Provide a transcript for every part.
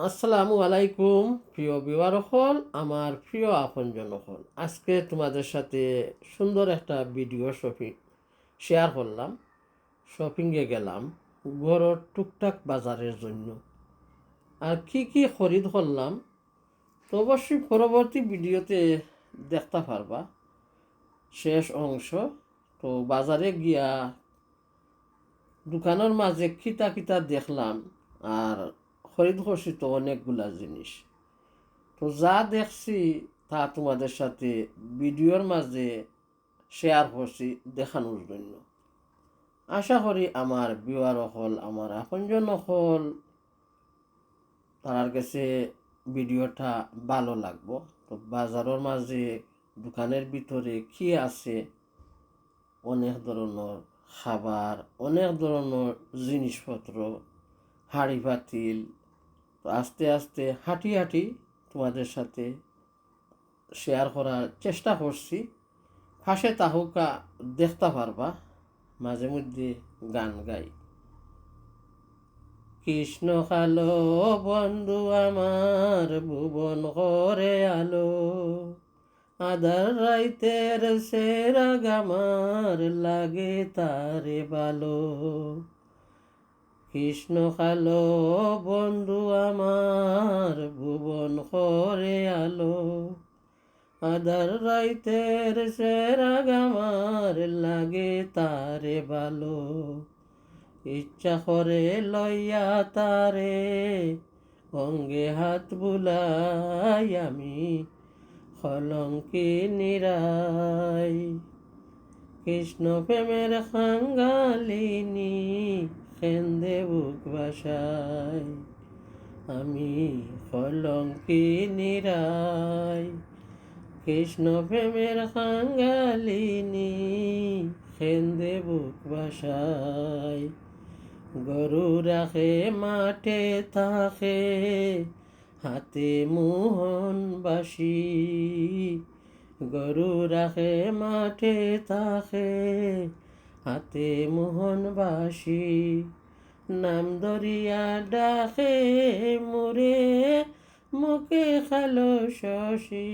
আসসালামু আলাইকুম প্রিয় ভিউয়ার হল, আমার প্রিয় আপনজন হল। আজকে তোমাদের সাথে সুন্দর একটা ভিডিও শেয়ার করলাম। শপিংয়ে গেলাম ঘরের টুকটাক বাজারের জন্য। আর কি কি খরিদ করলাম তো অবশ্যই পরবর্তী ভিডিওতে দেখতে পারবা শেষ অংশ। তো বাজারে গিয়া দোকানের মাঝে কিতা কিতা দেখলাম, আর খরিদ করছি তো অনেকগুলা জিনিস। তো যা দেখছি তা তোমাদের সাথে ভিডিওর মাঝে শেয়ার করছি দেখানোর জন্য। আশা করি আমার ভিউয়ার হল, আমার আপনজন হল, তার কাছে ভিডিওটা ভালো লাগবো। তো বাজারের মাঝে দোকানের ভিতরে কি আছে, অনেক ধরনের খাবার, অনেক ধরনের জিনিসপত্র, হাঁড়ি পাতিল। তো আস্তে আস্তে হাঁটি হাঁটি তোমাদের সাথে শেয়ার করার চেষ্টা করছি। ফাঁসে তাহুকা দেখতে পারবা, মাঝে মধ্যে গান গাই। কৃষ্ণ কালো বন্ধু আমার ভুবন করে আলো, আধার রাইতের সেরা গামার লাগে তারে ভালো। কৃষ্ণ কালো বন্ধু আমার ভুবন করে আলো, আধার রাইতের সেরা গামার লাগে তারে ভালো। ইচ্ছা করে লইয়া তারে অঙ্গে হাত বুলাই, আমি কলঙ্কি নিরাই। কৃষ্ণ প্রেমের খাঙ্গালিনী খেন্দে বুক বাসায়, আমি কলঙ্কি নিরাই। কৃষ্ণ প্রেমের খাঙ্গালিনী খেন্দে বুক বাসায়। গরু রাখে মাঠে থাকে হাতে মোহন বাসি, গরু রাখে মাঠে থাকে হাতে মোহন বাসি। নাম দরিয়া ডাকে মোরে মুখে খালো শশী,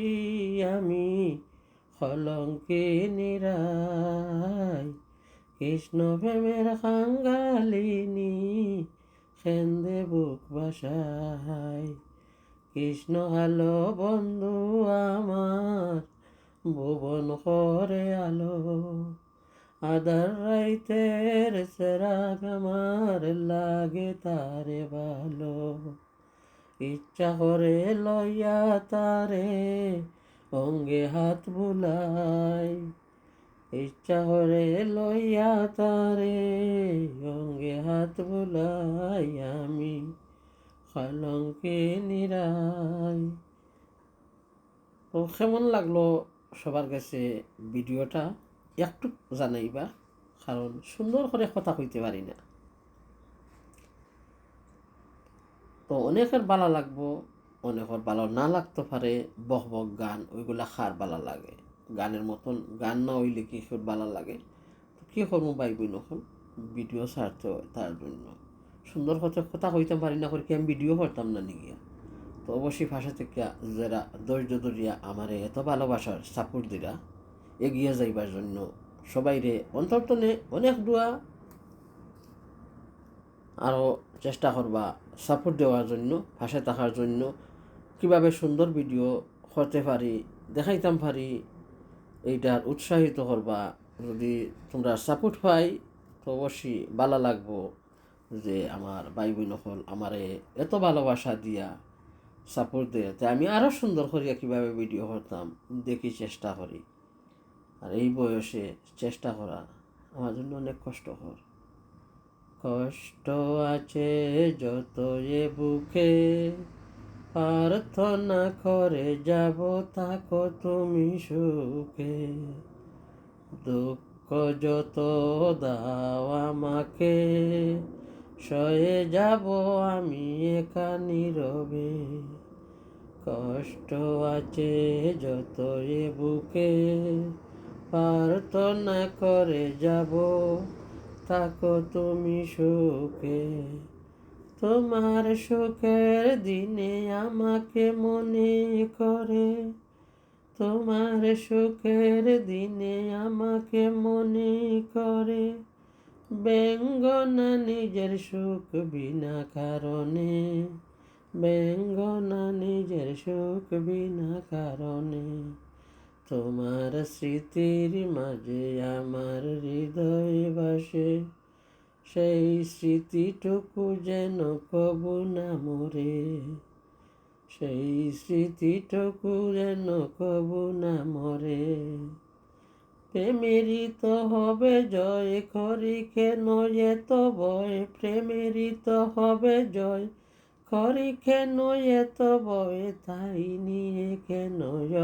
আমি কলঙ্কে নিরাই। কৃষ্ণ প্রেমের খাঙ্গালিনী খেন্দে বুক বাসায়। কৃষ্ণ আলো বন্ধু আমার ভুবন করে আলো, আধার রাইতের সেরাগ আমার লাগে তারে ভালো। ইচ্ছা করে লইয়া তারে অঙ্গে হাত বুলাই, ইচ্ছা করে লইয়া তারে অঙ্গে হাত বুলাই, আমি কলঙ্কে নিরাই। তো কেমন লাগলো সবার কাছে ভিডিওটা একটু জানাইবা, কারণ সুন্দর করে কথা কইতে পারি না। তো অনেকের ভালো লাগবো, অনেকের ভালো না লাগতে পারে। বক বক গান ওইগুলা খার ভালো লাগে, গানের মতন গান না হইলে কি ভালো লাগে। তো কী করবো ভাই বোন, এখন ভিডিও ছাড়তে হয়, তার জন্য সুন্দর কথা কথা কইতে পারি না করে কি আমি ভিডিও করতাম না নিগিয়া। তো অবশ্যই ভাষা থেকে যারা ধৈর্য ধরিয়া আমার এত ভালোবাসার সাপোর্ট দিরা এগিয়ে যাইবার জন্য সবাই রে অন্তর্তনে অনেক দোয়া, আরও চেষ্টা করবা সাপোর্ট দেওয়ার জন্য, পাশে থাকার জন্য। কীভাবে সুন্দর ভিডিও করতে পারি দেখাইতাম পারি, এইটার উৎসাহিত করবা। যদি তোমরা সাপোর্ট পাই তো অবশ্যই ভালো লাগবো যে আমার ভাই বোন হল আমারে এত ভালোবাসা দিয়া সাপোর্ট দেয়, তাই আমি আরও সুন্দর করিয়া কীভাবে ভিডিও করতাম দেখি, চেষ্টা করি। আর এই বয়সে চেষ্টা করা আমার জন্য অনেক কষ্টকর। কষ্ট আছে যত এ বুকে, প্রার্থনা করে যাব থাকো তুমি সুখে। দুঃখ যত দাও আমাকে, সয়ে যাব আমি একা নীরবে। কষ্ট আছে যত এ বুকে, প্রার্থনা করে যাব থাকো তুমি সুখে। তোমার সুখের দিনে আমাকে মনে করে, তোমার সুখের দিনে আমাকে মনে করে, ব্যঙ্গ না নিজের সুখ বিনা কারণে, ব্যঙ্গ না নিজের সুখ বিনা কারণে। তোমার স্মৃতির মাঝে আমার হৃদয় বাসে, সেই স্মৃতিটুকু যেন কবু না মরে, সেই স্মৃতিটুকু যেন কবু না মরে। প্রেমেরই তো হবে জয়, করি কেন এত ভয়, প্রেমেরই তো হবে জয়, করি কেন এত ভয়, তাই নিয়ে কেন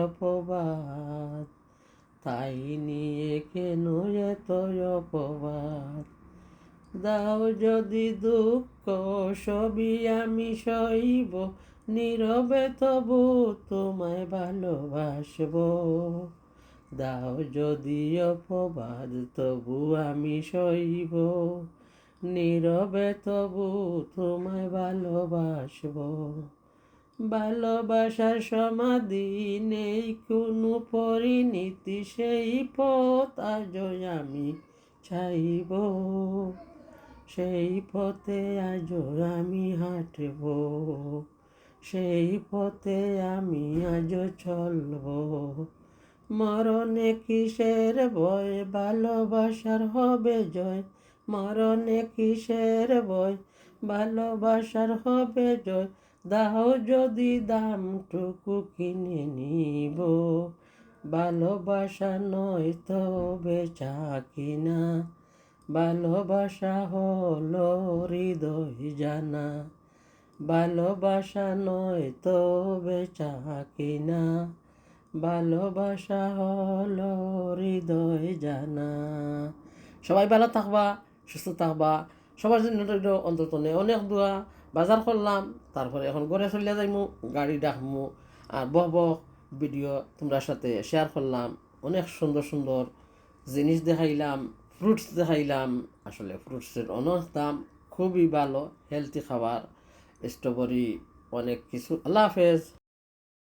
অপবাদ, তাই নিয়ে কেন এত অপবাদ। দাও যদি দুঃখ সবই আমি সইব, নীরবে তবু তোমায় ভালোবাসব। দাও যদি অপবাদ তবু আমি সইব, নীরবে তবু তোমায় ভালোবাসব। ভালোবাসার সমাধি নেই কোনো পরিণীতি, সেই পথ আজও আমি চাইব, সেই পথে আজও আমি হাঁটব, সেই পথে আমি আজও চলব। মরণে কিসের ভয়, ভালোবাসার হবে জয়, মরণে কিসের ভয়, ভালোবাসার হবে জয়। দাও যদি দামটুকু কিনে নিব, ভালোবাসা নয় তো বেচা কিনা, ভালোবাসা হলো হৃদয় জানা, ভালোবাসা নয় তো বেচা কিনা, ভালোবাসা হলো হৃদয় জানা। সবাই ভালো থাকবা, সুস্থ থাকবা, সবার জন্য রইল অন্তত অনেক দোয়া। বাজার করলাম, তারপরে এখন ঘরে চলে যাইমু, গাড়ি ডাকমু, আর বহ ভিডিও তোমরার সাথে শেয়ার করলাম। অনেক সুন্দর সুন্দর জিনিস দেখাইলাম, ফ্রুটস দেখাইলাম। আসলে ফ্রুটসের অনেক দাম, খুবই ভালো, হেলদি খাবার, স্ট্রবেরি, অনেক কিছু। আল্লাহ হাফেজ।